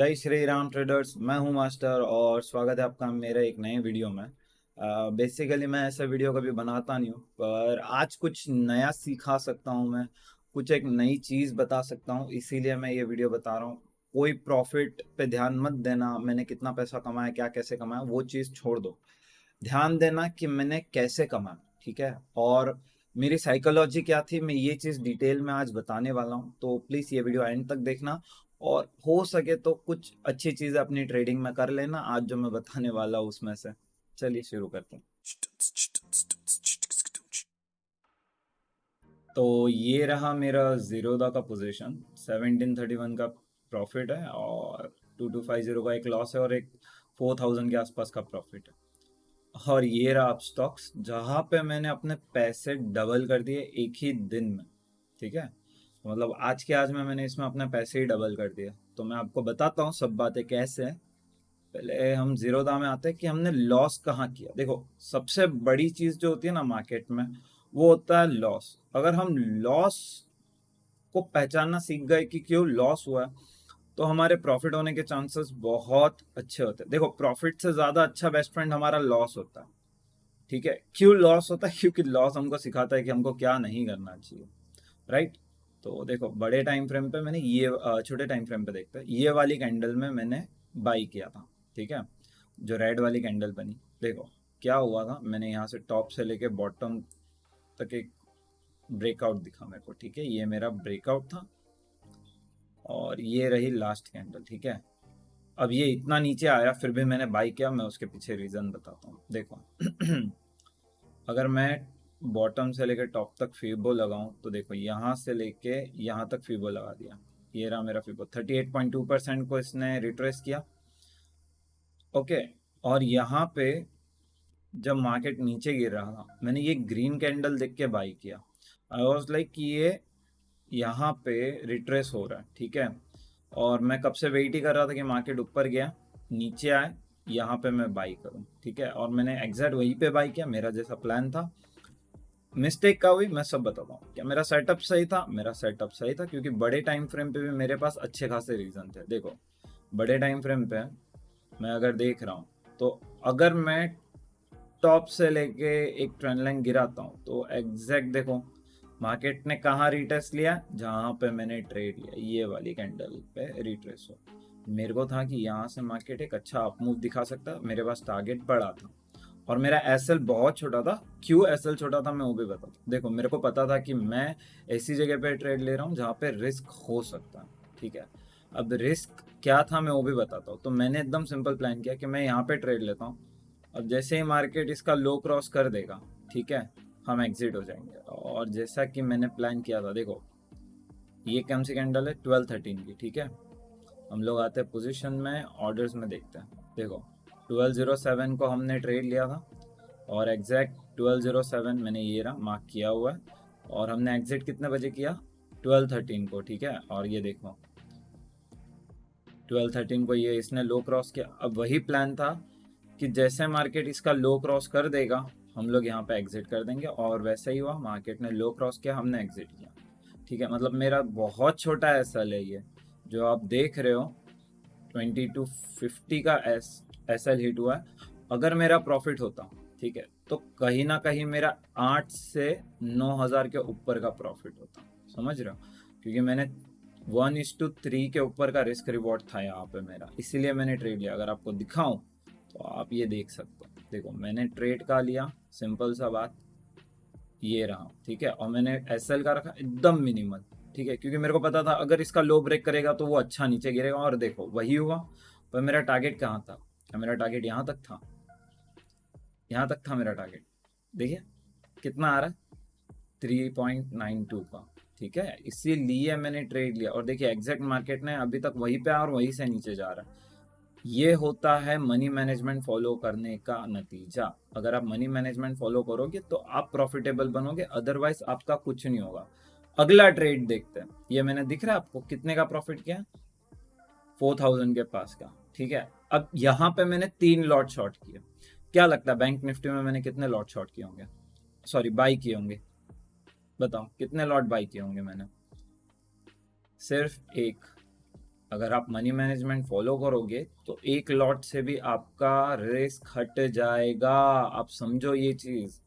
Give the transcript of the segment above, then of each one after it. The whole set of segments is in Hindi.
जय श्री राम ट्रेडर्स। मैं हूं मास्टर और स्वागत है आपका मेरे एक नए वीडियो में। बेसिकली मैं ऐसा वीडियो कभी बनाता नहीं हूं, पर आज कुछ नया सिखा सकता हूं। मैं कुछ एक नई चीज़ बता सकता हूं, इसीलिए मैं ये वीडियो बता रहा हूं। कोई प्रॉफिट पे ध्यान मत देना, मैंने कितना पैसा कमाया, क्या कैसे कमाया, वो चीज़ छोड़ दो। ध्यान देना कि मैंने कैसे कमाया, ठीक है। और मेरी साइकोलॉजी क्या थी, मैं ये चीज़ डिटेल में आज बताने वाला हूँ, तो प्लीज़ ये वीडियो एंड तक देखना। और हो सके तो कुछ अच्छी चीज़ें अपनी ट्रेडिंग में कर लेना आज जो मैं बताने वाला हूँ उसमें से। चलिए शुरू करते हैं। तो ये रहा मेरा जीरोदा का पोजीशन। 1731 का प्रॉफिट है और 2250 का एक लॉस है और एक 4000 के आसपास का प्रॉफिट है। और ये रहा आप स्टॉक्स जहाँ पे मैंने अपने पैसे डबल कर दिए एक ही दिन में, ठीक है। तो मतलब आज के आज में मैंने इसमें अपने पैसे ही डबल कर दिए। तो मैं आपको बताता हूँ सब बातें कैसे हैं। पहले हम जीरो दाम में आते हैं कि हमने लॉस कहाँ किया। देखो, सबसे बड़ी चीज़ जो होती है ना मार्केट में, वो होता है लॉस। अगर हम लॉस को पहचानना सीख गए कि क्यों लॉस हुआ है, तो हमारे प्रॉफिट होने के चांसेस बहुत अच्छे होते हैं। देखो, प्रॉफिट से ज़्यादा अच्छा बेस्ट फ्रेंड हमारा लॉस होता है, ठीक है। क्यों लॉस होता है? क्योंकि लॉस हमको सिखाता है कि हमको क्या नहीं करना चाहिए, राइट। तो देखो, बड़े टाइम फ्रेम पे मैंने ये छोटे टाइम फ्रेम पे देखते हैं, ये वाली कैंडल में मैंने बाई किया था, ठीक है। जो रेड वाली कैंडल बनी, देखो क्या हुआ था। मैंने यहाँ से टॉप से लेके बॉटम तक एक ब्रेकआउट दिखा मेरे को, ठीक है। ये मेरा ब्रेकआउट था और ये रही लास्ट कैंडल, ठीक है। अब ये इतना नीचे आया फिर भी मैंने बाई किया। मैं उसके पीछे रीज़न बताता हूँ। देखो अगर मैं बॉटम से लेके टॉप तक फीबो लगाऊं तो देखो, यहाँ से लेके यहाँ तक फीबो लगा दिया। ये रहा मेरा फीबो। 38.2% को इसने रिट्रेस किया, ओके। और यहाँ पे जब मार्केट नीचे गिर रहा था, मैंने ये ग्रीन कैंडल देख के बाई किया। आई वॉज लाइक कि ये यहाँ पे रिट्रेस हो रहा है, ठीक है। और मैं कब से वेट ही कर रहा था कि मार्केट ऊपर गया, नीचे आए, यहाँ पे मैं बाई करूँ, ठीक है। और मैंने एग्जैक्ट वहीं पे बाई किया, मेरा जैसा प्लान था। मिस्टेक का हुई मैं सब बताता हूँ। क्या मेरा सेटअप सही था? मेरा सेटअप सही था, क्योंकि बड़े टाइम फ्रेम पे भी मेरे पास अच्छे खासे रीजन थे। देखो, बड़े टाइम फ्रेम पे मैं अगर देख रहा हूँ, तो अगर मैं टॉप से लेके एक ट्रेंड लाइन गिराता हूँ तो एग्जैक्ट देखो मार्केट ने कहाँ रिट्रेस लिया, जहाँ पे मैंने ट्रेड लिया, ये वाली कैंडल पे रिट्रेस हो। मेरे को था कि यहाँ से मार्केट एक अच्छा अप मूव दिखा सकता है, मेरे पास टारगेट बड़ा था और मेरा एसएल बहुत छोटा था। क्यों एसएल छोटा था मैं वो भी बताता हूँ। देखो, मेरे को पता था कि मैं ऐसी जगह पे ट्रेड ले रहा हूँ जहाँ पे रिस्क हो सकता है, ठीक है। अब रिस्क क्या था मैं वो भी बताता हूँ। तो मैंने एकदम सिंपल प्लान किया कि मैं यहाँ पे ट्रेड लेता हूँ। अब जैसे ही मार्केट इसका लो क्रॉस कर देगा, ठीक है, हम एग्जिट हो जाएंगे। और जैसा कि मैंने प्लान किया था, देखो ये कौन सी कैंडल है? 1213 की, ठीक है। हम लोग आते हैं पोजीशन में, ऑर्डर्स में देखते हैं। देखो, 1207 को हमने ट्रेड लिया था और एग्जैक्ट 1207 मैंने ये रहा मार्क किया हुआ है। और हमने एग्जिट कितने बजे किया? 1213 को, ठीक है। और ये देखो 1213 को ये इसने लो क्रॉस किया। अब वही प्लान था कि जैसे मार्केट इसका लो क्रॉस कर देगा, हम लोग यहाँ पे एग्जिट कर देंगे। और वैसे ही हुआ, मार्केट ने लो क्रॉस किया, हमने एग्जिट किया, ठीक है। मतलब मेरा बहुत छोटा एसएल है ये जो आप देख रहे हो। 2250 का एसएल हिट हुआ है। अगर मेरा प्रॉफिट होता, ठीक है, तो कहीं ना कहीं मेरा 8 से 9 हज़ार के ऊपर का प्रॉफिट होता, समझ रहे हो। क्योंकि मैंने 1:3 के ऊपर का रिस्क रिवॉर्ड था यहाँ पे मेरा, इसीलिए मैंने ट्रेड लिया। अगर आपको दिखाऊं तो आप ये देख सकते हो। देखो, मैंने ट्रेड का लिया, सिंपल सा बात, ये रहा, ठीक है। और मैंने एसएल का रखा एकदम मिनिमल, ठीक है, क्योंकि मेरे को पता था अगर इसका लो ब्रेक करेगा तो वो अच्छा नीचे गिरेगा। और देखो वही हुआ। पर मेरा टारगेट कहाँ था? मेरा टारगेट यहाँ तक था, यहाँ तक था मेरा टारगेट। देखिए कितना आ रहा है, 3.92 का, ठीक है। इसीलिए मैंने ट्रेड लिया। और देखिए एग्जैक्ट मार्केट ने अभी तक वहीं पे और वहीं से नीचे जा रहा है। ये होता है मनी मैनेजमेंट फॉलो करने का नतीजा। अगर आप मनी मैनेजमेंट फॉलो करोगे तो आप प्रॉफिटेबल बनोगे, अदरवाइज आपका कुछ नहीं होगा। अगला ट्रेड देखते हैं। ये मैंने दिख रहा है आपको कितने का प्रॉफिट किया? 4000 के पास का, ठीक है। अब यहाँ पे मैंने 3 लॉट शॉर्ट किए। क्या लगता है बैंक निफ्टी में मैंने कितने लॉट शॉर्ट किए होंगे? सॉरी, बाई किए होंगे। बताओ कितने लॉट बाई किए होंगे मैंने? सिर्फ एक, अगर आप मनी मैनेजमेंट फॉलो करोगे तो एक लॉट से भी आपका रिस्क हट जाएगा। आप समझो ये चीज।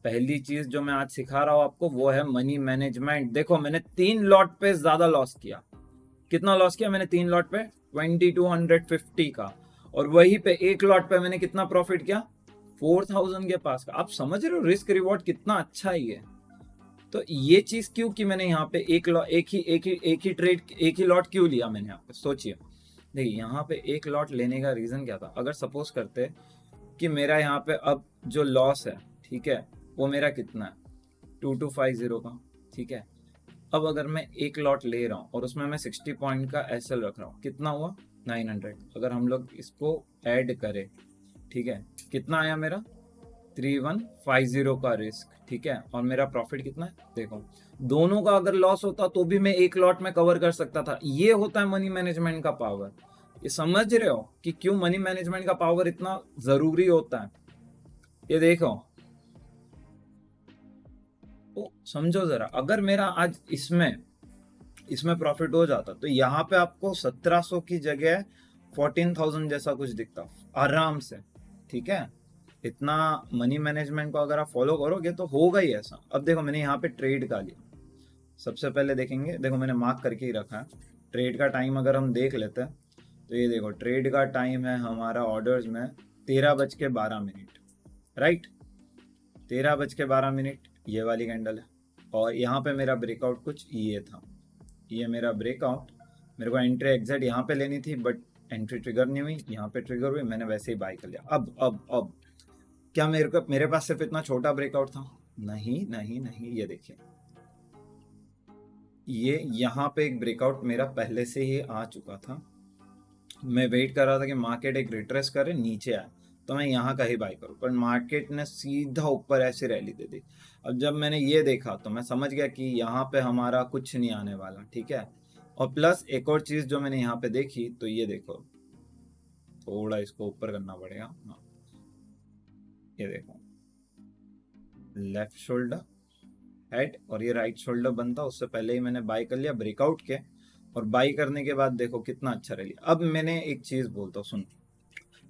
पहली चीज जो मैं आज सिखा रहा हूँ आपको वो है मनी मैनेजमेंट। देखो मैंने 3 लॉट पे ज्यादा लॉस किया। कितना लॉस किया मैंने 3 लॉट पे? 2250 का। और वहीं पे एक लॉट पे मैंने कितना प्रॉफिट किया? 4000 के पास का। आप समझ रहे हो रिस्क रिवॉर्ड कितना अच्छा ही है। तो ये चीज क्यों कि मैंने यहाँ पे एक ही ट्रेड एक ही लॉट क्यों लिया मैंने यहाँ पे? सोचिए। देखिए यहाँ पे एक लॉट लेने का रीजन क्या था? अगर सपोज करते कि मेरा यहाँ पे अब जो लॉस है, ठीक है, वो मेरा कितना है? 2250 का, ठीक है। अब अगर मैं एक लॉट ले रहा हूँ और उसमें मैं 60 पॉइंट का एसएल रख रहा हूँ, कितना हुआ? 900। अगर हम लोग इसको ऐड करें, ठीक है, कितना आया मेरा? 3150 का रिस्क, ठीक है। और मेरा प्रॉफिट कितना है देखो। दोनों का अगर लॉस होता तो भी मैं एक लॉट में कवर कर सकता था। ये होता है मनी मैनेजमेंट का पावर। ये समझ रहे हो कि क्यों मनी मैनेजमेंट का पावर इतना जरूरी होता है? ये देखो, तो समझो जरा, अगर मेरा आज इसमें इसमें प्रॉफिट हो जाता तो यहाँ पे आपको 1700 की जगह 14,000 जैसा कुछ दिखता आराम से, ठीक है। इतना मनी मैनेजमेंट को अगर आप फॉलो करोगे तो होगा ही ऐसा। अब देखो मैंने यहाँ पे ट्रेड का लिया। सबसे पहले देखेंगे, देखो मैंने मार्क करके ही रखा है। ट्रेड का टाइम अगर हम देख लेते हैं तो ये देखो ट्रेड का टाइम है हमारा ऑर्डर्स में 13:12। राइट, 13:12 ये वाली कैंडल है। और यहाँ पे मेरा ब्रेकआउट कुछ ये था, ये मेरा ब्रेकआउट। मेरे को एंट्री एग्जैक्ट यहाँ पे लेनी थी बट एंट्री ट्रिगर नहीं हुई, यहाँ पे ट्रिगर हुई, मैंने वैसे ही बाय कर लिया। अब क्या मेरे पास सिर्फ इतना छोटा ब्रेकआउट था? नहीं नहीं नहीं, ये देखिए, ये यहाँ पे एक ब्रेकआउट मेरा पहले से ही आ चुका था। मैं वेट कर रहा था कि मार्केट एक रिट्रेस करे, नीचे आए तो मैं यहाँ का ही बाय करूँ, पर मार्केट ने सीधा ऊपर ऐसी रैली दे दी। अब जब मैंने ये देखा तो मैं समझ गया कि यहाँ पे हमारा कुछ नहीं आने वाला, ठीक है। और प्लस एक और चीज जो मैंने यहाँ पे देखी तो ये देखो, थोड़ा इसको ऊपर करना पड़ेगा। हाँ, ये देखो, लेफ्ट शोल्डर हेड और ये राइट शोल्डर बनता, उससे पहले ही मैंने बाय कर लिया ब्रेकआउट के। और बाई करने के बाद देखो कितना अच्छा रैली। अब मैंने एक चीज बोलता हूँ, सुन।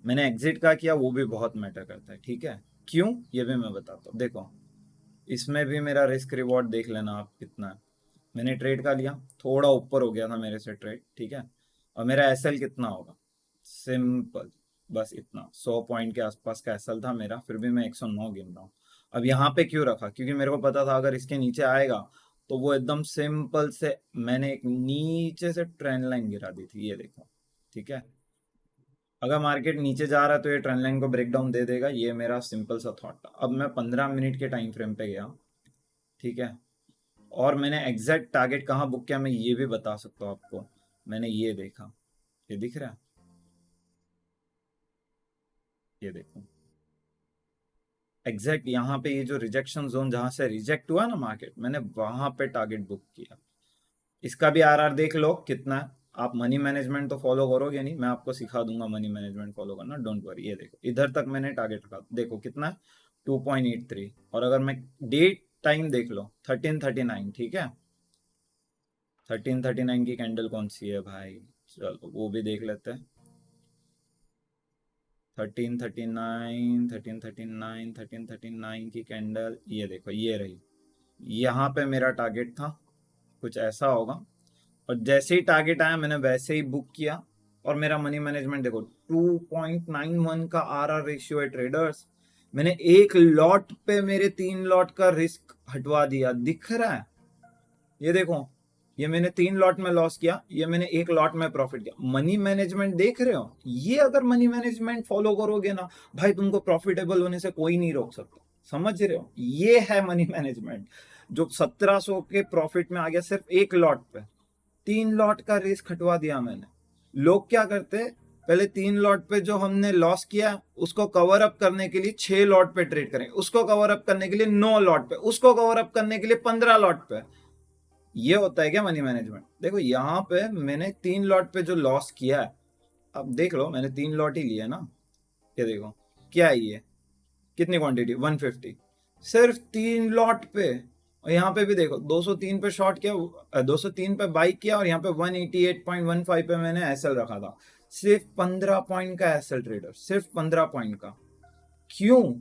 मैंने एग्जिट का किया, वो भी बहुत मैटर करता है, ठीक है। क्यों, ये भी मैं बताता हूँ। देखो इसमें भी मेरा रिस्क रिवॉर्ड देख लेना आप कितना है। मैंने ट्रेड का लिया, थोड़ा ऊपर हो गया था मेरे से ट्रेड, ठीक है। और मेरा एसएल कितना होगा? सिंपल, बस इतना 100 पॉइंट के आसपास का एसएल था मेरा, फिर भी मैं 109 गिन रहा हूँ। अब यहाँ पे क्यों रखा? क्योंकि मेरे को पता था अगर इसके नीचे आएगा तो वो एकदम सिंपल से मैंने एक नीचे से ट्रेंड लाइन गिरा दी थी, ये देखो, ठीक है। अगर मार्केट नीचे जा रहा है तो ये ट्रेंड लाइन को ब्रेक डाउन दे देगा, ये मेरा सिंपल सा थॉट था। अब मैं 15 मिनट के टाइम फ्रेम पे गया, ठीक है। और मैंने एग्जैक्ट टारगेट कहाँ बुक किया मैं ये भी बता सकता हूँ आपको। मैंने ये देखा, ये दिख रहा है, ये देखो एग्जैक्ट यहाँ पे ये जो रिजेक्शन जोन जहां से रिजेक्ट हुआ ना मार्केट, मैंने वहां पे टारगेट बुक किया। इसका भी आरआर देख लो कितना है। आप मनी मैनेजमेंट तो फॉलो करोगे नहीं, मैं आपको सिखा दूंगा मनी मैनेजमेंट फॉलो करना, डोंट वरी। ये देखो इधर तक मैंने टारगेट रखा, देखो कितना है? 2.83। और अगर मैं डेट टाइम देख लो 1339, ठीक है। 1339 की कैंडल कौन सी है भाई? चलो वो भी देख लेते हैं। 1339, 1339, 1339 की कैंडल, ये देखो ये रही। यहाँ पे मेरा टारगेट था, कुछ ऐसा होगा। और जैसे ही टारगेट आया मैंने वैसे ही बुक किया। और मेरा मनी मैनेजमेंट देखो 2.91 का आरआर रेशियो है ट्रेडर्स। मैंने एक लॉट पे मेरे 3 लॉट का रिस्क हटवा दिया, दिख रहा है? ये देखो, ये मैंने 3 लॉट में लॉस किया, ये मैंने एक लॉट में प्रॉफिट किया। मनी मैनेजमेंट देख रहे हो? ये अगर मनी मैनेजमेंट फॉलो करोगे ना भाई, तुमको प्रॉफिटेबल होने से कोई नहीं रोक सकता। समझ रहे हो? ये है मनी मैनेजमेंट। जो 1700 के प्रॉफिट में आ गया सिर्फ एक लॉट पे। 3 लॉट का रिस्क हटवा दिया मैंने। लोग क्या करते, पहले 3 लॉट पे जो हमने लॉस किया उसको कवर अप करने के लिए 6 लॉट पे ट्रेड करें, उसको कवर अप करने के लिए 9 लॉट पे, उसको कवर अप करने के लिए 15 लॉट पे। ये होता है क्या मनी मैनेजमेंट? देखो यहाँ पे मैंने 3 लॉट पे जो लॉस किया है, अब देख लो मैंने 3 लॉट ही लिया ना। ये देखो क्या है ये, कितनी क्वांटिटी? 150, सिर्फ 3 लॉट पे। और यहाँ पे भी देखो 203 पे शॉर्ट किया, 203 पे बाई किया, और यहाँ पे 188.15 पे मैंने एसएल रखा था। सिर्फ 15 पॉइंट का एसएल ट्रेडर, सिर्फ 15 पॉइंट का। क्यों?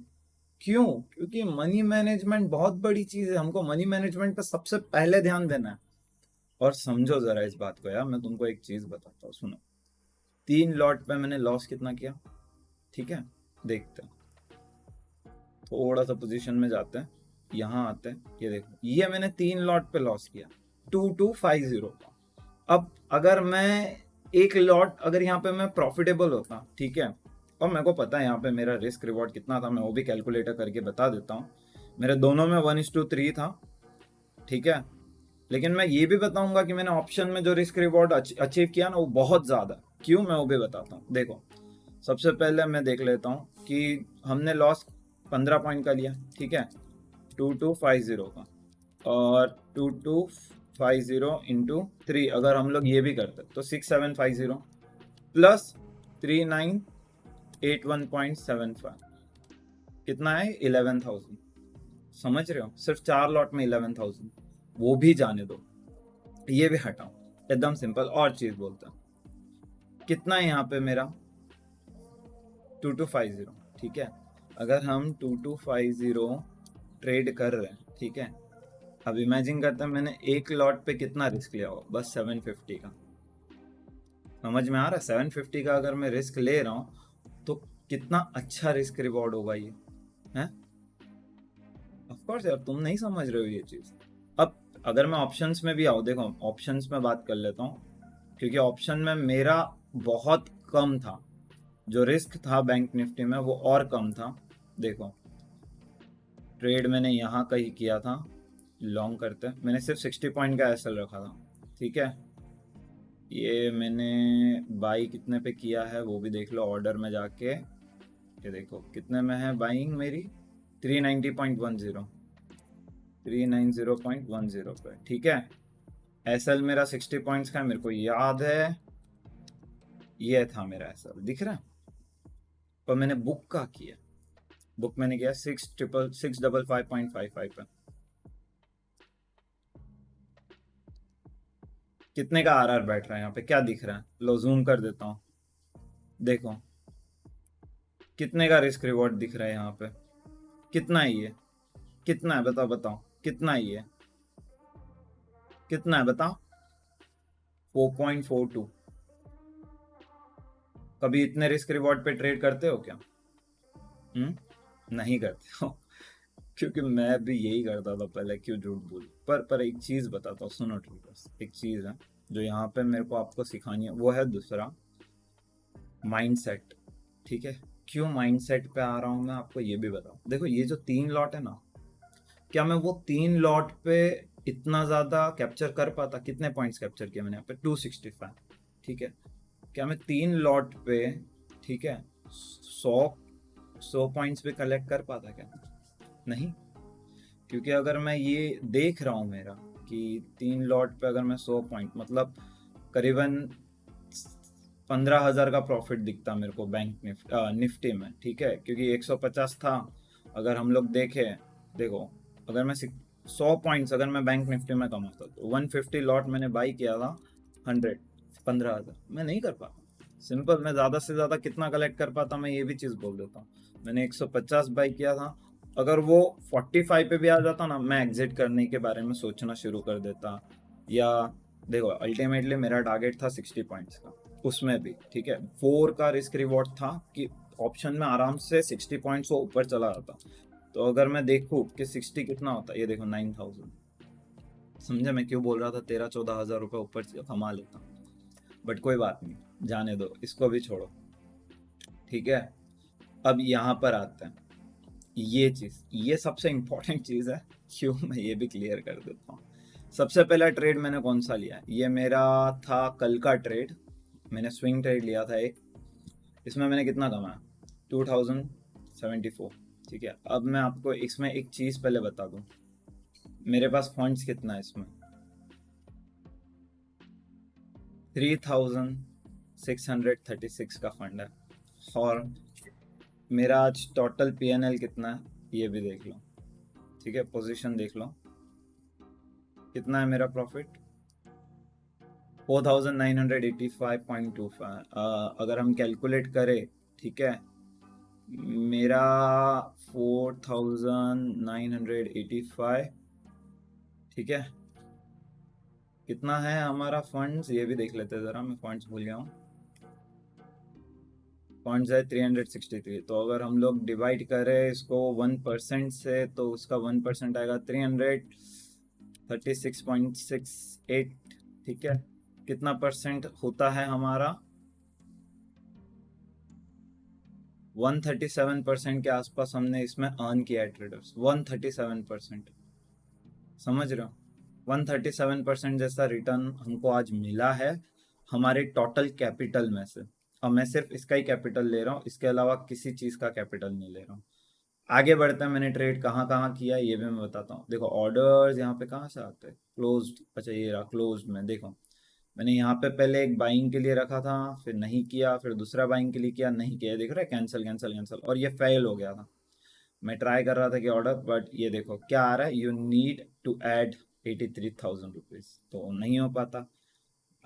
क्यों? क्योंकि मनी मैनेजमेंट बहुत बड़ी चीज है, हमको मनी मैनेजमेंट पे सबसे पहले ध्यान देना है। और समझो जरा इस बात को यार, मैं तुमको एक चीज बताता हूँ, सुनो। 3 लॉट पे मैंने लॉस कितना किया, ठीक है, देखते हैं। थोड़ा सा पोजीशन में जाते हैं, यहाँ आते हैं, ये देखो, ये मैंने 3 लॉट पे लॉस किया 2250 का। अब अगर मैं एक लॉट, अगर यहाँ पे मैं प्रॉफिटेबल होता, ठीक है, और मेरे को पता है यहाँ पे मेरा रिस्क रिवॉर्ड कितना था, मैं वो भी कैलकुलेटर करके बता देता हूँ। मेरे दोनों में 1:3 था, ठीक है। लेकिन मैं ये भी बताऊंगा कि मैंने ऑप्शन में जो रिस्क रिवॉर्ड अचीव किया ना, वो बहुत ज़्यादा। क्यों, मैं वो भी बताता हूँ। देखो, सबसे पहले मैं देख लेता हूँ कि हमने लॉस 15 पॉइंट का लिया, ठीक है, 2250 का, और 2250 इंटू 3 अगर हम लोग ये भी करते तो 6750 प्लस 3981.75 कितना है, 11,000। समझ रहे हो, सिर्फ 4 लॉट में 11,000। वो भी जाने दो, ये भी हटाओ, एकदम सिंपल और चीज बोलता हूँ। कितना है यहाँ पे मेरा, 2250, ठीक है। अगर हम 2250 ट्रेड कर रहे हैं, ठीक है, अब इमेजिन करते हैं मैंने एक लॉट पे कितना रिस्क लिया हो, बस 750 का। समझ में आ रहा है, 750 का अगर मैं रिस्क ले रहा हूँ तो कितना अच्छा रिस्क रिवॉर्ड होगा ये, है। ऑफ कोर्स यार, तुम नहीं समझ रहे हो ये चीज। अब अगर मैं ऑप्शंस में भी आऊँ, देखो ऑप्शंस में बात कर लेता हूँ, क्योंकि ऑप्शन में मेरा बहुत कम था, जो रिस्क था बैंक निफ्टी में वो और कम था। देखो, ट्रेड मैंने यहाँ कहीं किया था, लॉन्ग करते मैंने सिर्फ 60 पॉइंट का एसएल रखा था, ठीक है। ये मैंने बाई कितने पे किया है वो भी देख लो, ऑर्डर में जाके, ये देखो कितने में है बाइंग मेरी, 390.10, 390.10 पे, ठीक है। एसएल मेरा 60 पॉइंट्स का, मेरे को याद है, ये था मेरा एसएल, दिख रहा है। पर मैंने बुक का किया, बुक मैंने किया 655.55 पे। कितने का आरआर बैठ रहा है यहाँ पे, क्या दिख रहा है, लो जूम कर देता हूँ, देखो कितने का रिस्क रिवॉर्ड दिख रहा है यहाँ पे। कितना है ये, कितना है, बताओ बताओ, कितना है ये, कितना है बताओ, 4.42। कभी इतने रिस्क रिवॉर्ड पे ट्रेड करते हो क्या? नहीं करते हो। क्योंकि मैं भी यही करता था पहले, क्यों झूठ बोल। पर एक चीज बताता हूँ, सुनो ट्रेडर्स, एक चीज है जो यहाँ पे मेरे को आपको सिखानी है, वो है दूसरा, माइंडसेट, ठीक है। क्यों माइंडसेट पे आ रहा हूँ मैं आपको ये भी बताऊँ। देखो, ये जो 3 लॉट है ना, क्या मैं वो 3 लॉट पे इतना ज्यादा कैप्चर कर पाता? कितने पॉइंट्स कैप्चर किए मैंने यहाँ पे, 265, ठीक है। क्या मैं 3 लॉट पे, ठीक है, 100 पॉइंट्स पे कलेक्ट कर पाता क्या? नहीं। क्योंकि अगर मैं ये देख रहा हूँ मेरा कि 3 लॉट पे अगर मैं 100 पॉइंट, मतलब करीबन 15,000 का प्रॉफिट दिखता मेरे को बैंक निफ्टी में, ठीक है, क्योंकि 150 था। अगर हम लोग देखें, देखो, अगर मैं 100 पॉइंट्स अगर मैं बैंक निफ्टी में कमाता तो 150 लॉट मैंने बाई किया था, 100, 15,000 मैं नहीं कर पाता। सिंपल, मैं ज़्यादा से ज़्यादा कितना कलेक्ट कर पाता, मैं ये भी चीज़ बोल देता हूँ। मैंने 150 बाई किया था, अगर वो 45 पे भी आ जाता ना, मैं एग्जिट करने के बारे में सोचना शुरू कर देता। या देखो, अल्टीमेटली मेरा टारगेट था 60 पॉइंट्स का, उसमें भी, ठीक है, 4 का रिस्क रिवॉर्ड था कि ऑप्शन में आराम से 60 पॉइंट्स वो ऊपर चला जाता। तो अगर मैं देखूँ कि 60 कितना होता है, ये देखो 9,000। समझे मैं क्यों बोल रहा था 13-14 हज़ार रुपये ऊपर कमा लेता। बट कोई बात नहीं, जाने दो, इसको भी छोड़ो, ठीक है। अब यहाँ पर आते हैं, ये चीज़, ये सबसे इम्पोर्टेंट चीज़ है। क्यों, मैं ये भी क्लियर कर देता हूँ। सबसे पहला ट्रेड मैंने कौन सा लिया, ये मेरा था कल का ट्रेड, मैंने स्विंग ट्रेड लिया था एक। इसमें मैंने कितना कमाया, 2074, ठीक है। अब मैं आपको इसमें एक चीज़ पहले बता दूं, मेरे पास फंड्स कितना है इसमें, 3636 का फंड है। और मेरा आज टोटल PNL कितना है ये भी देख लो, ठीक है, पोजीशन देख लो, कितना है मेरा प्रॉफिट? 4985.25। अगर हम कैलकुलेट करें, ठीक है, मेरा 4985, ठीक है, कितना है हमारा फंड्स ये भी देख लेते हैं ज़रा, मैं फंड्स भूल गया हूँ। फंड्स है 363। तो अगर हम लोग डिवाइड करें इसको 1% से, तो उसका 1% आएगा 336.68, ठीक है। कितना परसेंट होता है हमारा? 137% के आसपास हमने इसमें अर्न किया है ट्रेडर्स, 137%। समझ रहे हो? 137% जैसा रिटर्न हमको आज मिला है हमारे टोटल कैपिटल में से। और मैं सिर्फ इसका ही कैपिटल ले रहा हूँ, इसके अलावा किसी चीज़ का कैपिटल नहीं ले रहा हूँ। आगे बढ़ते हैं, मैंने ट्रेड कहाँ कहाँ किया ये भी मैं बताता हूँ। देखो ऑर्डर्स यहाँ पे कहाँ से आते हैं, क्लोज्ड, अच्छा ये रहा क्लोज्ड में। देखो मैंने यहाँ पे पहले एक बाइंग के लिए रखा था, फिर नहीं किया, फिर दूसरा बाइंग के लिए किया, नहीं किया, देख रहे कैंसिल कैंसिल कैंसिल, और ये फेल हो गया था। मैं ट्राई कर रहा था कि ऑर्डर, बट ये देखो क्या आ रहा है, you need to add 83,000 rupees, तो नहीं हो पाता।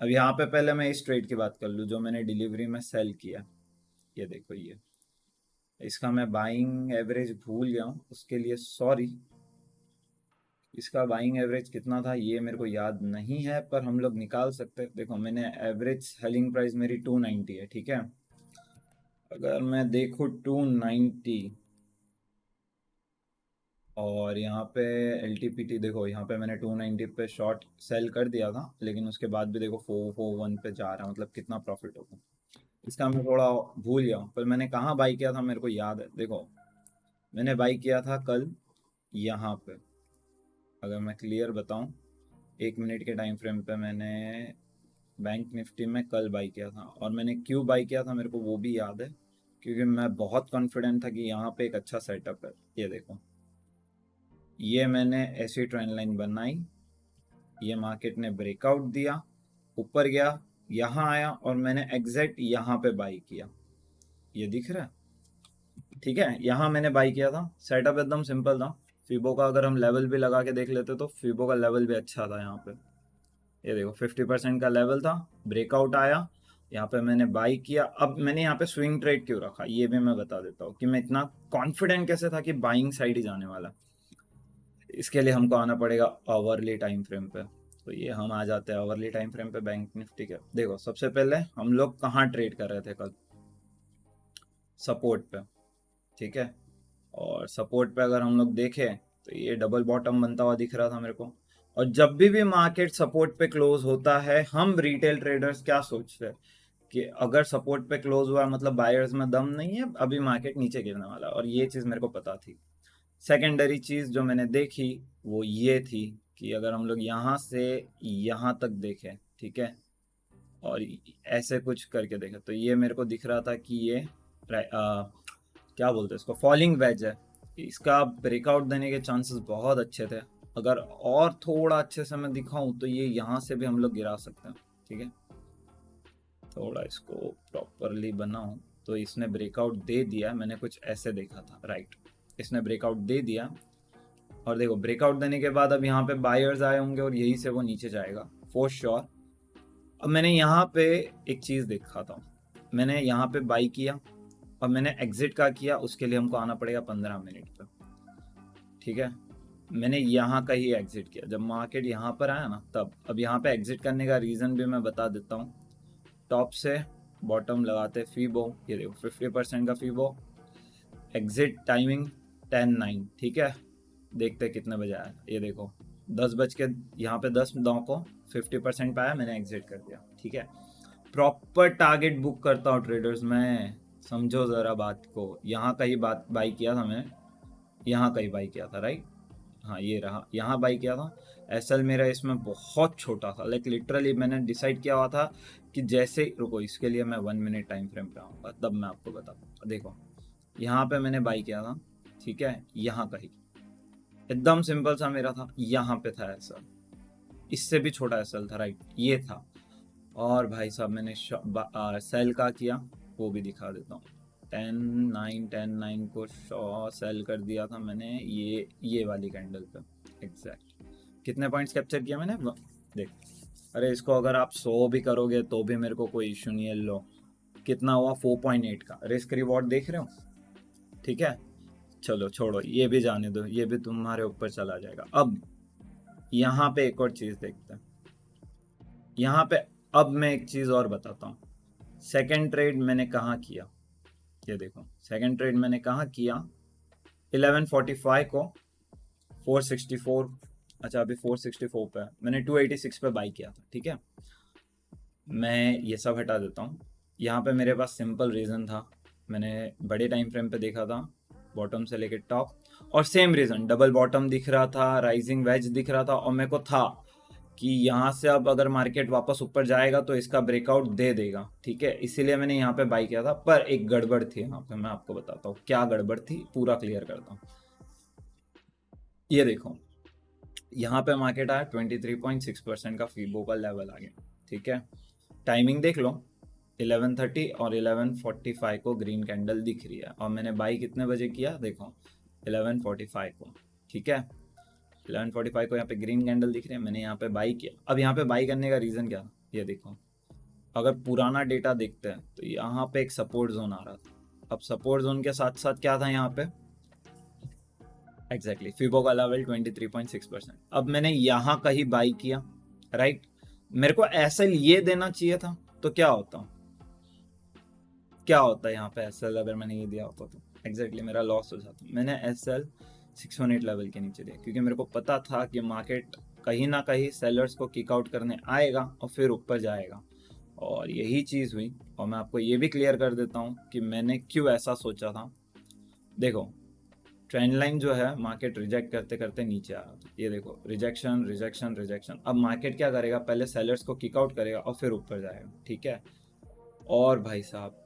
अब यहाँ पे पहले मैं इस ट्रेड की बात कर लूँ जो मैंने डिलीवरी में सेल किया। ये देखो ये, इसका मैं बाइंग एवरेज भूल गया हूँ, उसके लिए सॉरी। इसका बाइंग एवरेज कितना था ये मेरे को याद नहीं है, पर हम लोग निकाल सकते हैं। देखो मैंने एवरेज सेलिंग प्राइस मेरी 290 है, ठीक है। अगर मैं देखूँ 290, और यहाँ पे एल टी पी टी देखो, यहाँ पे मैंने 290 पे शॉर्ट सेल कर दिया था, लेकिन उसके बाद भी देखो 441 पे जा रहा है, मतलब कितना प्रॉफिट होगा। इसका मैं थोड़ा भूल गया हूँ, पर मैंने कहाँ बाई किया था मेरे को याद है। देखो मैंने बाई किया था कल यहाँ पे, अगर मैं क्लियर बताऊँ, 1 मिनट के टाइम फ्रेम पे मैंने बैंक निफ्टी में कल बाई किया था। और मैंने क्यों बाई किया था मेरे को वो भी याद है, क्योंकि मैं बहुत कॉन्फिडेंट था कि यहाँ पे एक अच्छा सेटअप है। ये देखो, ये मैंने ऐसी ट्रेंड लाइन बनाई, ये मार्केट ने ब्रेकआउट दिया, ऊपर गया, यहाँ आया, और मैंने एग्जैक्ट यहाँ पे बाई किया। ये दिख रहा है, ठीक है। यहाँ मैंने बाई किया था, सेटअप एकदम सिंपल था। फिबो का अगर हम लेवल भी लगा के देख लेते तो फिबो का लेवल भी अच्छा था यहाँ पे। ये देखो 50% का लेवल था, ब्रेकआउट आया, यहाँ पे मैंने बाई किया। अब मैंने यहाँ पे स्विंग ट्रेड क्यों रखा ये भी मैं बता देता हूँ, कि मैं इतना कॉन्फिडेंट कैसे था कि बाइंग साइड ही जाने वाला। इसके लिए हमको आना पड़ेगा आवरली टाइम फ्रेम पे। तो ये हम आ जाते हैं आवरली टाइम फ्रेम पे बैंक निफ्टी के। देखो सबसे पहले हम लोग कहाँ ट्रेड कर रहे थे कल? सपोर्ट पे, ठीक है। और सपोर्ट पे अगर हम लोग देखें तो ये डबल बॉटम बनता हुआ दिख रहा था मेरे को। और जब भी मार्केट सपोर्ट पे क्लोज होता है, हम रिटेल ट्रेडर्स क्या सोचते हैं कि अगर सपोर्ट पे क्लोज हुआ मतलब बायर्स में दम नहीं है, अभी मार्केट नीचे गिरने वाला है। और ये चीज़ मेरे को पता थी। सेकेंडरी चीज़ जो मैंने देखी वो ये थी कि अगर हम लोग यहाँ से यहाँ तक देखें, ठीक है, और ऐसे कुछ करके देखें, तो ये मेरे को दिख रहा था कि ये क्या बोलते हैं इसको, फॉलिंग वेज है। इसका ब्रेकआउट देने के चांसेस बहुत अच्छे थे। अगर और थोड़ा अच्छे से मैं दिखाऊं तो ये यहाँ से भी हम लोग गिरा सकते हैं, ठीक है। थोड़ा इसको प्रॉपरली बनाऊं, तो इसने ब्रेकआउट दे दिया, मैंने कुछ ऐसे देखा था, राइट। इसने ब्रेकआउट दे दिया, और देखो ब्रेकआउट देने के बाद अब यहाँ पे बायर्स आए होंगे और यही से वो नीचे जाएगा फॉर श्योर। अब मैंने यहाँ पे एक चीज़ देखा था, मैंने यहाँ पे बाई किया और मैंने एग्जिट का किया, उसके लिए हमको आना पड़ेगा 15 मिनट पे, ठीक है। मैंने यहाँ का ही एग्जिट किया जब मार्केट यहाँ पर आया ना तब। अब यहाँ पे एग्जिट करने का रीज़न भी मैं बता देता हूँ। टॉप से बॉटम लगाते फीबो, ये देखो 50% का फीबो, एग्जिट टाइमिंग 10:09, ठीक है। देखते कितने बजे आया, ये देखो 10 बज के यहाँ पे 10:09 को 50% पे आया, मैंने एग्जिट कर दिया, ठीक है। प्रॉपर टारगेट बुक करता हूँ ट्रेडर्स में, समझो ज़रा बात को। यहाँ का ही बात बाई किया था मैंने, यहाँ का ही बाई किया था, राइट। हाँ ये रहा, यहाँ बाई किया था। एसएल मेरा इसमें बहुत छोटा था, लाइक लिटरली मैंने डिसाइड किया हुआ था कि जैसे रुको, इसके लिए मैं 1 मिनट टाइम फ्रेम पे आऊँगा तब मैं आपको बताऊँगा। देखो यहाँ पे मैंने बाई किया था, ठीक है, यहाँ का ही एकदम सिंपल सा मेरा था, यहाँ पे था एसएल, इससे भी छोटा एसएल था, राइट, ये था। और भाई साहब मैंने सेल का किया, वो भी दिखा देता हूँ। 10:09 को सेल कर दिया था मैंने, ये वाली कैंडल पे एग्जैक्ट। कितने पॉइंट्स कैप्चर किया मैंने देख। अरे इसको अगर आप 100 भी करोगे तो भी मेरे को कोई इशू नहीं है। लो कितना हुआ 4.8 का रिस्क रिवॉर्ड देख रहे हो, ठीक है। चलो छोड़ो, ये भी जाने दो, ये भी तुम्हारे ऊपर चला जाएगा। अब यहाँ पे एक और चीज देखते हैं। यहाँ पे अब मैं एक चीज और बताता हूँ। सेकंड ट्रेड मैंने कहाँ किया, ये देखो सेकंड ट्रेड मैंने कहाँ किया, 11:45 को 464, अच्छा अभी 464 पे है, मैंने 286 पे बाई किया था, ठीक है। मैं ये सब हटा देता हूँ। यहाँ पे मेरे पास सिंपल रीज़न था, मैंने बड़े टाइम फ्रेम पे देखा था बॉटम से लेके टॉप, और सेम रीज़न, डबल बॉटम दिख रहा था, राइजिंग वेज दिख रहा था, और मेरे को था कि यहाँ से अब अगर मार्केट वापस ऊपर जाएगा तो इसका ब्रेकआउट दे देगा, ठीक है। इसीलिए मैंने यहाँ पे बाई किया था। पर एक गड़बड़ थी यहाँ पे, मैं आपको बताता हूँ क्या गड़बड़ थी, पूरा क्लियर करता हूँ। ये देखो यहाँ पे मार्केट आया 23.6% का फीबो का लेवल आ गया, ठीक है। टाइमिंग देख लो, 11:30 और 11:45 को ग्रीन कैंडल दिख रही है, और मैंने बाई कितने बजे किया देखो 11:45 को, ठीक है। 11:45 को यहाँ पे ग्रीन कैंडल दिख रही है, मैंने यहाँ पे बाई किया। अब यहाँ पे बाई करने का रीज़न क्या, ये देखो अगर पुराना डेटा देखते हैं तो यहाँ पे एक सपोर्ट जोन आ रहा था। अब सपोर्ट जोन के साथ साथ क्या था यहाँ पे, एग्जैक्टली फिबो का लेवल 23.6%। अब मैंने यहाँ कहीं बाई किया, राइट। मेरे को एसएल ये देना चाहिए था, तो क्या होता, क्या होता है यहाँ पे एसएल अगर मैंने ये दिया होता तो एग्जैक्टली मेरा लॉस हो जाता। मैंने एसएल 618 लेवल के नीचे दिया क्योंकि मेरे को पता था कि मार्केट कहीं ना कहीं सेलर्स को किक आउट करने आएगा और फिर ऊपर जाएगा, और यही चीज़ हुई। और मैं आपको ये भी क्लियर कर देता हूँ कि मैंने क्यों ऐसा सोचा था। देखो ट्रेंड लाइन जो है मार्केट रिजेक्ट करते करते नीचे आ रहा था, ये देखो रिजेक्शन रिजेक्शन रिजेक्शन। अब मार्केट क्या करेगा, पहले सेलर्स को किक आउट करेगा और फिर ऊपर जाएगा, ठीक है। और भाई साहब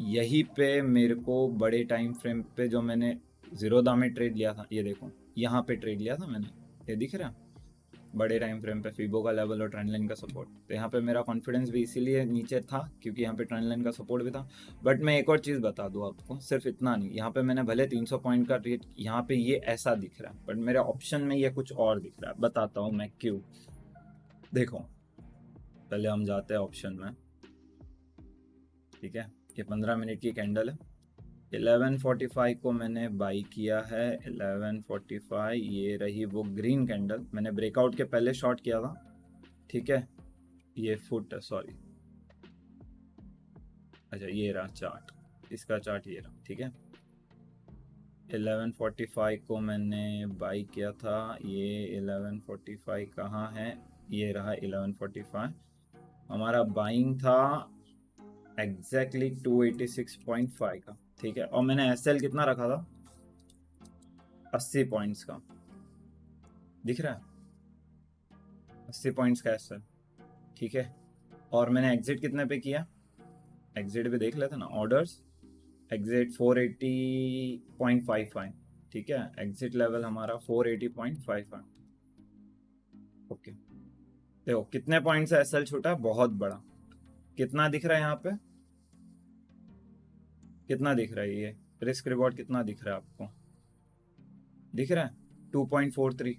यहीं पे मेरे को बड़े टाइम फ्रेम पे जो मैंने जीरोधा में ट्रेड लिया था, ये देखो यहाँ पे ट्रेड लिया था मैंने, ये दिख रहा है बड़े टाइम फ्रेम पे फिबो का लेवल और ट्रेंड लाइन का सपोर्ट। तो यहाँ पे मेरा कॉन्फिडेंस भी इसीलिए नीचे था क्योंकि यहाँ पे ट्रेंड लाइन का सपोर्ट भी था। बट मैं एक और चीज़ बता दूँ आपको, सिर्फ इतना नहीं, यहाँ पे मैंने भले 300 पॉइंट का रेट, यहाँ पे ये ऐसा दिख रहा है, बट मेरे ऑप्शन में ये कुछ और दिख रहा है, बताता हूँ मैं क्यों। देखो पहले हम जाते हैं ऑप्शन में, ठीक है। ये 15 मिनट की कैंडल है, 11:45 को मैंने बाई किया है। 11:45 ये रही वो ग्रीन कैंडल, मैंने ब्रेकआउट के पहले शॉर्ट किया था, ठीक है। ये फुट सॉरी, अच्छा ये रहा चार्ट, इसका चार्ट ये रहा, ठीक है। 11:45 को मैंने बाई किया था, ये 11:45 कहाँ है, ये रहा 11:45। हमारा बाइंग था एग्जैक्टली 286.5 का, ठीक है। और मैंने एसएल कितना रखा था, 80 पॉइंट्स का, दिख रहा है 80 पॉइंट्स का एसएल, ठीक है। और मैंने एग्जिट कितने पे किया, एग्जिट भी देख लेते ना, ऑर्डर्स एग्जिट 480.55, ठीक है। एग्जिट लेवल हमारा 480.55, ओके। देखो कितने पॉइंट से एसएल छूटा है, बहुत बड़ा। कितना दिख रहा है यहाँ पे, कितना दिख रहा है, ये रिस्क रिवॉर्ड कितना दिख रहा है आपको, दिख रहा है 2.43।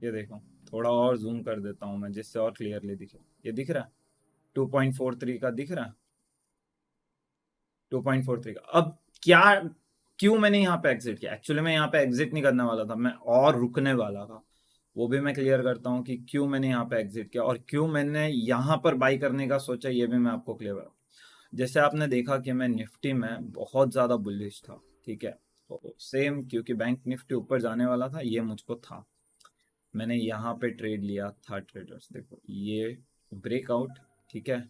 ये देखो थोड़ा और जूम कर देता हूँ मैं जिससे और क्लियरली दिखे, ये दिख रहा है 2.43 का, दिख रहा है 2.43 का। अब क्या, क्यों मैंने यहाँ पे एग्जिट किया, एक्चुअली मैं यहाँ पे एग्जिट नहीं करने वाला था, मैं और रुकने वाला था। वो भी मैं क्लियर करता हूँ कि क्यों मैंने यहाँ पे एग्जिट किया और क्यों मैंने यहाँ पर बाई करने का सोचा, ये भी मैं आपको क्लियर। जैसे आपने देखा कि मैं निफ्टी में बहुत ज़्यादा बुलिश था, ठीक है। तो सेम क्योंकि बैंक निफ्टी ऊपर जाने वाला था, ये मुझको था, मैंने यहाँ पे ट्रेड लिया था ट्रेडर्स, देखो ये ब्रेकआउट, ठीक है।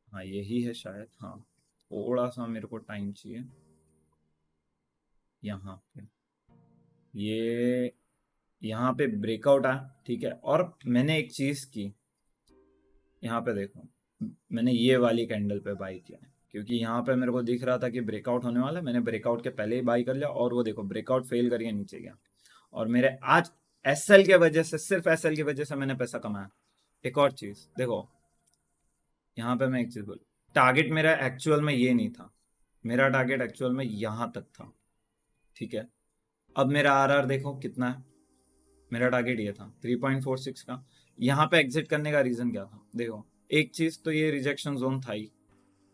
हाँ यही है शायद, हाँ थोड़ा सा मेरे को टाइम चाहिए। यहाँ पे ये यहाँ पे ब्रेकआउट आया, ठीक है। और मैंने एक चीज़ की, यहाँ पे देखो मैंने ये वाली कैंडल पे बाई किया है क्योंकि यहाँ पे मेरे को दिख रहा था कि ब्रेकआउट होने वाला है, मैंने ब्रेकआउट के पहले ही बाई कर लिया, और वो देखो ब्रेकआउट फेल करके नीचे गया। और मेरे आज एसएल के वजह से, सिर्फ एसएल की वजह से मैंने पैसा कमाया। एक और चीज़ देखो, यहाँ पे मैं एक चीज़ बोल, टारगेट मेरा एक्चुअल में ये नहीं था, मेरा टारगेट एक्चुअल में यहाँ तक था, ठीक है। अब मेरा आरआर देखो कितना है, मेरा टारगेट ये था 3.46 का। यहाँ पे एग्जिट करने का रीज़न क्या था? देखो, एक चीज़ तो ये रिजेक्शन जोन था ही,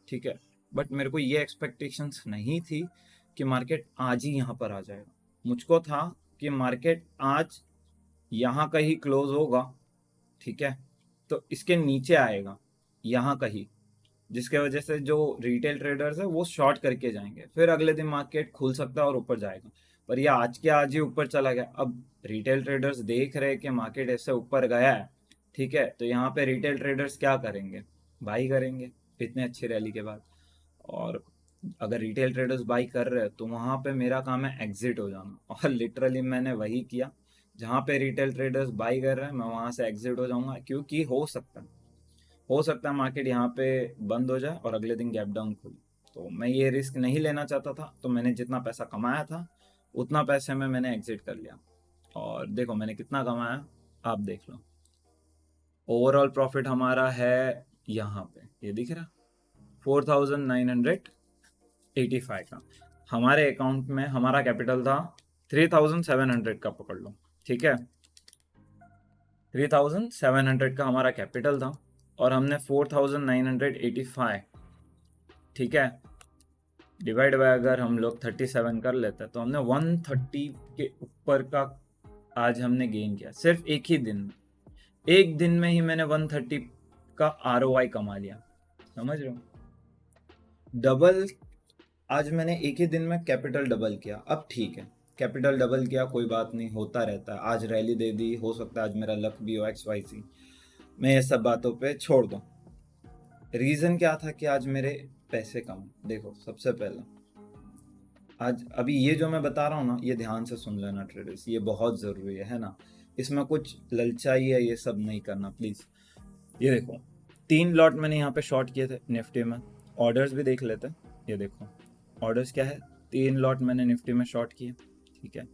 ठीक है, बट मेरे को ये एक्सपेक्टेशंस नहीं थी कि मार्केट आज ही यहाँ पर आ जाएगा। मुझको था कि मार्केट आज यहाँ कहीं क्लोज होगा, ठीक है, तो इसके नीचे आएगा यहाँ कहीं, जिसके वजह से जो रिटेल ट्रेडर्स है वो शॉर्ट करके जाएंगे, फिर अगले दिन मार्केट खुल सकता है और ऊपर जाएगा। पर यह आज के आज ही ऊपर चला गया। अब रिटेल ट्रेडर्स देख रहे हैं कि मार्केट ऐसे ऊपर गया है, ठीक है, तो यहाँ पे रिटेल ट्रेडर्स क्या करेंगे? बाई करेंगे इतने अच्छी रैली के बाद। और अगर रिटेल ट्रेडर्स बाई कर रहे हैं तो वहाँ पे मेरा काम है एग्जिट हो जाना, और लिटरली मैंने वही किया। जहाँ पे रिटेल ट्रेडर्स बाई कर रहे हैं मैं वहाँ से एग्जिट हो जाऊंगा, क्योंकि हो सकता है मार्केट यहाँ पे बंद हो जाए और अगले दिन गैप डाउन खुले। तो मैं ये रिस्क नहीं लेना चाहता था, तो मैंने जितना पैसा कमाया था उतना पैसे में मैंने एग्जिट कर लिया। और देखो मैंने कितना कमाया, आप देख लो। ओवरऑल प्रॉफिट हमारा है यहाँ पे, ये दिख रहा, 4985 का। हमारे अकाउंट में हमारा कैपिटल था 3700 का, पकड़ लो, ठीक है, 3700 का हमारा कैपिटल था, और हमने 4985, ठीक है, डिवाइड बाय अगर हम लोग 37 कर लेते हैं तो हमने 130 के ऊपर का आज हमने गेन किया सिर्फ एक ही दिन में। एक दिन में ही मैंने 130 का ROI कमा लिया, समझ रहे हो? डबल, आज मैंने एक ही दिन में कैपिटल डबल किया। अब ठीक है, कैपिटल डबल किया, कोई बात नहीं, होता रहता है। आज रैली दे दी, हो सकता है आज मेरा लक भी हो, XYZ, मैं ये सब बातों पे छोड़ दूँ। रीज़न क्या था कि आज मेरे पैसे कम? देखो, सबसे पहला, आज अभी ये जो मैं बता रहा हूँ ना, ये ध्यान से सुन लेना ट्रेडर्स, ये बहुत ज़रूरी है ना, इसमें कुछ ललचाई है ये सब नहीं करना प्लीज़। ये देखो, 3 लॉट मैंने यहाँ पे शॉर्ट किए थे निफ्टी में, ऑर्डर्स भी देख लेते हैं। ये देखो ऑर्डर्स क्या है, 3 लॉट मैंने निफ्टी में शॉर्ट किए, ठीक है।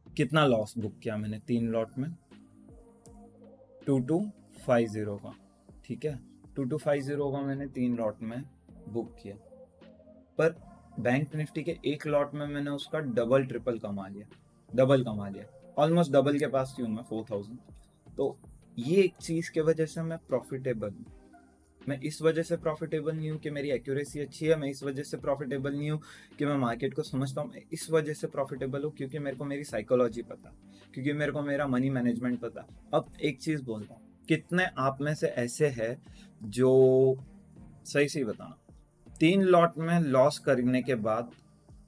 कितना लॉस बुक किया मैंने 3 लॉट में? 2250 का, ठीक है, 2250 का मैंने 3 लॉट में बुक किया। पर बैंक निफ्टी के एक लॉट में मैंने उसका डबल ट्रिपल कमा लिया, ऑलमोस्ट डबल के पास थी मैं, 4000। तो ये एक चीज़ के वजह से मैं प्रॉफिटेबल हूँ। मैं इस वजह से प्रॉफिटेबल नहीं हूँ कि मेरी एक्यूरेसी अच्छी है, मैं इस वजह से प्रॉफिटेबल नहीं हूँ कि मैं मार्केट को समझता हूँ, मैं इस वजह से प्रॉफिटेबल हूँ क्योंकि मेरे को मेरी साइकोलॉजी पता, क्योंकि मेरे को मेरा मनी मैनेजमेंट पता। अब एक चीज़ बोलता हूँ, कितने आप में से ऐसे है जो, सही बताना, 3 लॉट में लॉस करने के बाद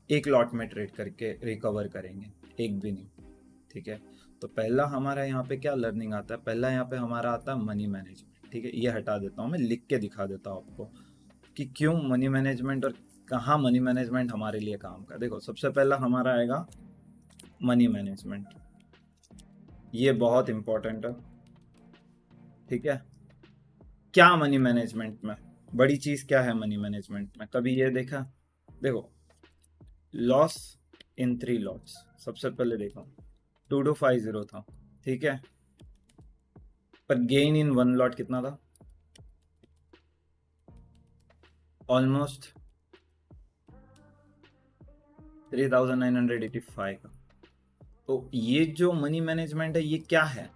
एक लॉट में ट्रेड करके रिकवर करेंगे? एक भी नहीं, ठीक है। तो पहला हमारा यहाँ पे क्या लर्निंग आता है? पहला यहाँ पे हमारा आता है मनी मैनेजमेंट, ठीक है। ये हटा देता हूँ मैं, लिख के दिखा देता हूँ आपको कि क्यों मनी मैनेजमेंट और कहाँ मनी मैनेजमेंट हमारे लिए काम का। देखो, सबसे पहला हमारा आएगा मनी मैनेजमेंट, ये बहुत इंपॉर्टेंट है, ठीक है। क्या मनी मैनेजमेंट में बड़ी चीज़ क्या है मनी मैनेजमेंट में? कभी ये देखा? देखो, लॉस इन 3 लॉट्स, सबसे पहले देखो 2250 था, ठीक है, पर गेन इन 1 लॉट कितना था? ऑलमोस्ट 3985 का। तो ये जो मनी मैनेजमेंट है ये क्या है?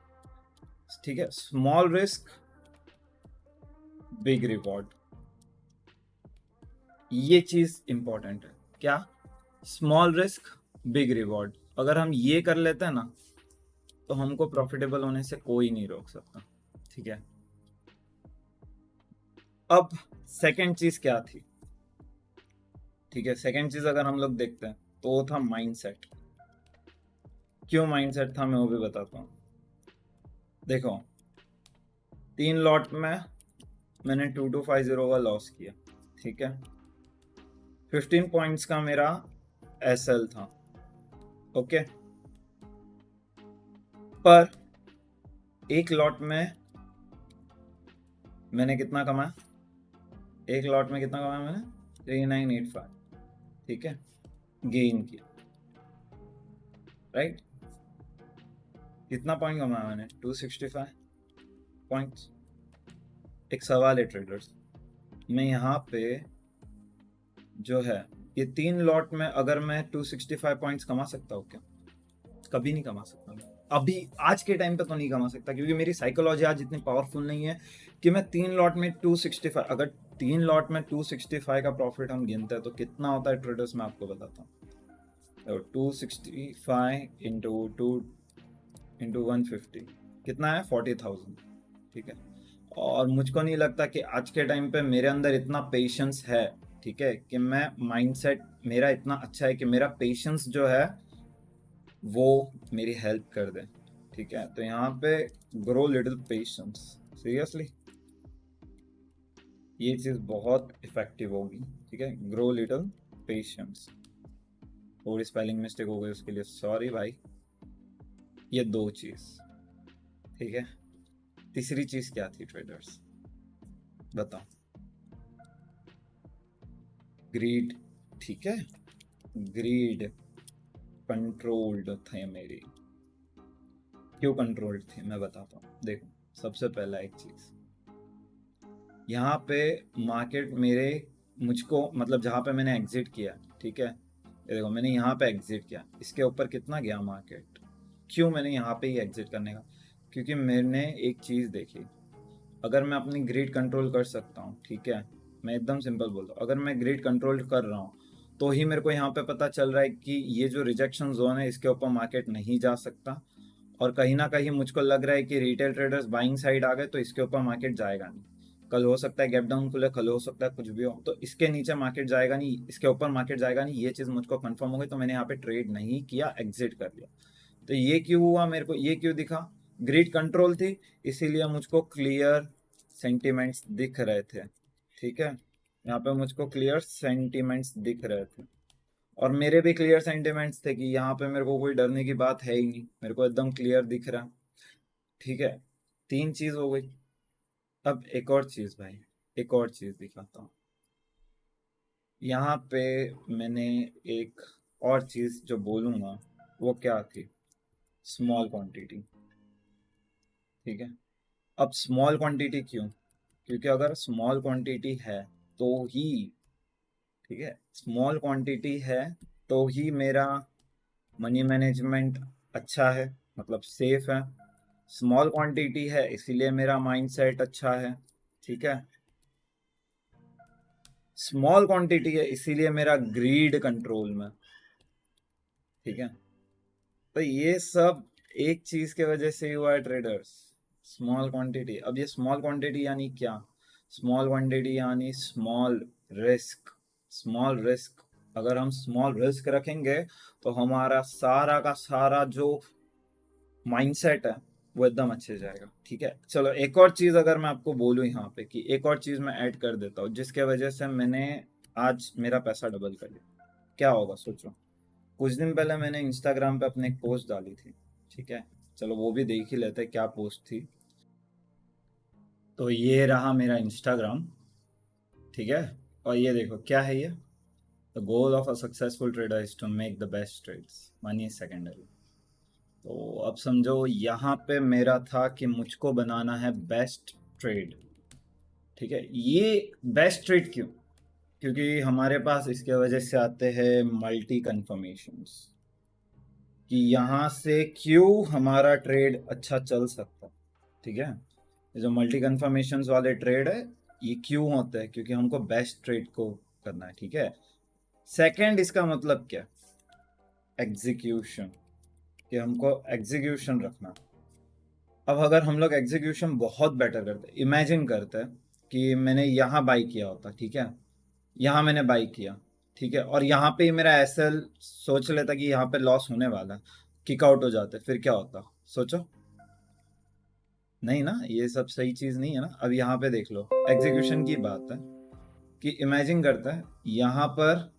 ठीक है, स्मॉल रिस्क बिग रिवॉर्ड, ये चीज इंपॉर्टेंट है। क्या? Small risk big reward. अगर हम ये कर लेते हैं ना तो हमको प्रॉफिटेबल होने से कोई नहीं रोक सकता, ठीक है। अब सेकंड चीज क्या थी? ठीक है, सेकंड चीज अगर हम लोग देखते हैं तो वो था माइंडसेट। क्यों माइंडसेट था मैं वो भी बताता हूँ। देखो, 3 लॉट में मैंने 2250 का लॉस किया, ठीक है, 15 पॉइंट्स का मेरा SL था, ओके। पर एक लॉट में मैंने कितना कमाया? एक लॉट में कितना कमाया मैंने? 3985, ठीक है, गेन किया, राइट। कितना पॉइंट कमाया मैंने? 265 पॉइंट्स। एक सवाल है ट्रेडर्स, मैं यहाँ पे जो है ये 3 लॉट में अगर मैं 265 पॉइंट्स कमा सकता हूँ क्या? कभी नहीं कमा सकता मैं। अभी आज के टाइम पे तो नहीं कमा सकता, क्योंकि मेरी साइकोलॉजी आज इतनी पावरफुल नहीं है कि मैं 3 लॉट में 265, अगर 3 लॉट में 265 का प्रॉफिट हम गिनते हैं तो कितना होता है ट्रेडर्स, मैं आपको बताता हूँ। 265 इंटू 150 कितना है, 40,000। ठीक है, और मुझको नहीं लगता कि आज के टाइम पे मेरे अंदर इतना पेशेंस है, ठीक है, कि मैं माइंडसेट मेरा इतना अच्छा है कि मेरा पेशेंस जो है वो मेरी हेल्प कर दे। ठीक है, तो यहाँ पे ग्रो लिटिल पेशेंस, सीरियसली ये चीज़ बहुत इफेक्टिव होगी। ठीक है, ग्रो लिटिल पेशेंस। थोड़ी स्पेलिंग मिस्टेक हो गई उसके लिए सॉरी भाई। ये 2 चीज़, ठीक है। तीसरी चीज़ क्या थी ट्रेडर्स, बताओ? ग्रीड, ठीक है, ग्रीड कंट्रोल्ड थे मेरी। क्यों कंट्रोल्ड थी मैं बताता हूँ। देखो, सबसे पहला एक चीज़, यहाँ पे मार्केट मेरे मुझको मतलब जहाँ पे मैंने एग्जिट किया, ठीक है, ये देखो मैंने यहाँ पे एग्जिट किया, इसके ऊपर कितना गया मार्केट। क्यों मैंने यहाँ पे ही एग्जिट करने का, क्योंकि मैंने एक चीज़ देखी, अगर मैं अपनी ग्रीड कंट्रोल कर सकता हूँ, ठीक है, मैं एकदम सिंपल बोल रहा हूँ, अगर मैं ग्रीड कंट्रोल कर रहा हूँ तो ही मेरे को यहाँ पे पता चल रहा है कि ये जो रिजेक्शन जोन है इसके ऊपर मार्केट नहीं जा सकता, और कहीं ना कहीं मुझको लग रहा है कि रिटेल ट्रेडर्स बाइंग साइड आ गए तो इसके ऊपर मार्केट जाएगा नहीं। कल हो सकता है गैप डाउन खुले, कल हो सकता है कुछ भी हो, तो इसके नीचे मार्केट जाएगा नहीं, इसके ऊपर मार्केट जाएगा नहीं, ये चीज़ मुझको कंफर्म हो गई, तो मैंने यहाँ पे ट्रेड नहीं किया, एग्जिट कर लिया। तो ये क्यों हुआ, मेरे को ये क्यों दिखा, ग्रिड कंट्रोल थी, इसीलिए मुझको क्लियर सेंटिमेंट्स दिख रहे थे। ठीक है, यहाँ पे मुझको क्लियर सेंटिमेंट्स दिख रहे थे, और मेरे भी क्लियर सेंटिमेंट्स थे कि यहाँ पे मेरे को कोई डरने की बात है ही नहीं, मेरे को एकदम क्लियर दिख रहा। ठीक है, 3 चीज हो गई। अब एक और चीज भाई, एक और चीज दिखाता हूँ। यहाँ पे मैंने एक और चीज जो बोलूंगा वो क्या थी, स्मॉल क्वांटिटी। ठीक है, अब स्मॉल क्वांटिटी क्यों, क्योंकि अगर स्मॉल क्वांटिटी है तो ही, ठीक है, स्मॉल क्वांटिटी है तो ही मेरा मनी मैनेजमेंट अच्छा है, मतलब सेफ है। स्मॉल क्वांटिटी है इसीलिए मेरा माइंडसेट अच्छा है। ठीक है, स्मॉल क्वांटिटी है इसीलिए मेरा ग्रीड कंट्रोल में। ठीक है, तो ये सब एक चीज के वजह से हुआ है ट्रेडर्स, स्मॉल क्वांटिटी। अब ये स्मॉल क्वांटिटी यानी क्या, स्मॉल क्वांटिटी यानी स्मॉल रिस्क। स्मॉल रिस्क, अगर हम स्मॉल रिस्क रखेंगे तो हमारा सारा का सारा जो माइंडसेट है वो एकदम अच्छे जाएगा। ठीक है, चलो एक और चीज अगर मैं आपको बोलूँ यहाँ पे, कि एक और चीज मैं ऐड कर देता हूँ जिसके वजह से मैंने आज मेरा पैसा डबल कर लिया, क्या होगा सोचो। कुछ दिन पहले मैंने इंस्टाग्राम पे अपने एक पोस्ट डाली थी, ठीक है, चलो वो भी देख ही लेते हैं क्या पोस्ट थी। तो ये रहा मेरा इंस्टाग्राम, ठीक है, और ये देखो क्या है ये, the goal of a successful trader is to make the best trades, money is secondary. तो अब समझो यहाँ पे मेरा था कि मुझको बनाना है बेस्ट ट्रेड। ठीक है, ये बेस्ट ट्रेड क्यों, क्योंकि हमारे पास इसके वजह से आते हैं मल्टी कंफर्मेशंस, कि यहाँ से क्यों हमारा ट्रेड अच्छा चल सकता है। ठीक है, ये जो मल्टी कंफर्मेशंस वाले ट्रेड है ये क्यों होते हैं, क्योंकि हमको बेस्ट ट्रेड को करना है। ठीक है, सेकंड इसका मतलब क्या, एग्जीक्यूशन, कि हमको एग्जीक्यूशन रखना। अब अगर हम लोग एग्जीक्यूशन बहुत बेटर करते, इमेजिन करते हैं कि मैंने यहाँ बाई किया होता, ठीक है, यहाँ मैंने बाई किया, ठीक है, और यहाँ पे ही मेरा एसएल सोच लेता कि यहाँ पे लॉस होने वाला है, किक आउट हो जाते, फिर क्या होता सोचो। नहीं ना, ये सब सही चीज नहीं है ना। अब यहाँ पे देख लो, एग्जीक्यूशन की बात है कि इमेजिन करता है यहाँ पर,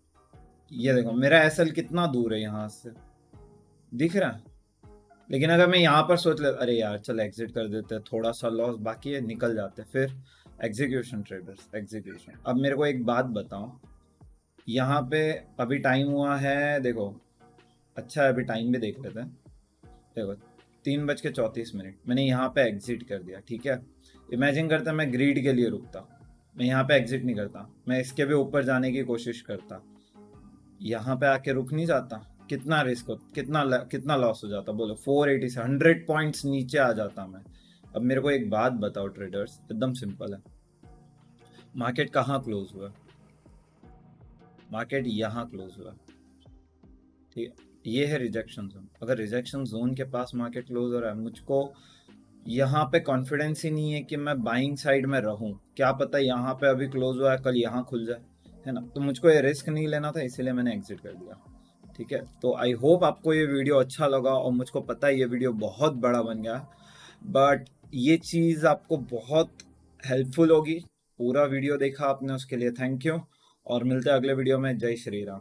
ये देखो मेरा एसएल कितना दूर है यहाँ से, दिख रहा है, लेकिन अगर मैं यहाँ पर सोच ले, अरे यार चल एग्जिट कर देते हैं, थोड़ा सा लॉस बाकी है, निकल जाते हैं, फिर एग्जीक्यूशन ट्रेडर्स, एग्जीक्यूशन। अब मेरे को एक बात बताओ, यहाँ पे अभी टाइम हुआ है, देखो अच्छा है, अभी टाइम भी देख लेते हैं। देखो 3:34 मैंने यहाँ पे एग्जिट कर दिया, ठीक है। इमेजिन करता मैं ग्रीड के लिए रुकता, मैं यहाँ पे एग्जिट नहीं करता, मैं इसके भी ऊपर जाने की कोशिश करता, यहाँ पे आके रुक नहीं जाता, कितना रिस्क हो, कितना लॉस हो जाता, बोलो 480 से 100 पॉइंट्स नीचे आ जाता मैं। अब मेरे को एक बात बताओ ट्रेडर्स, एकदम सिंपल है, मार्केट कहाँ क्लोज हुआ? मार्केट यहाँ क्लोज हुआ, ठीक है, ये है रिजेक्शन जोन। अगर रिजेक्शन जोन के पास मार्केट क्लोज हो रहा है, मुझको यहाँ पे कॉन्फिडेंस ही नहीं है कि मैं बाइंग साइड में रहूं, क्या पता यहाँ पे अभी क्लोज हुआ है कल यहाँ खुल जाए, है ना, तो मुझको ये रिस्क नहीं लेना था, इसीलिए मैंने एग्जिट कर दिया। ठीक है, तो आई होप आपको ये वीडियो अच्छा लगा, और मुझको पता है ये वीडियो बहुत बड़ा बन गया, बट ये चीज़ आपको बहुत हेल्पफुल होगी। पूरा वीडियो देखा आपने, उसके लिए थैंक यू, और मिलते हैं अगले वीडियो में। जय श्री राम।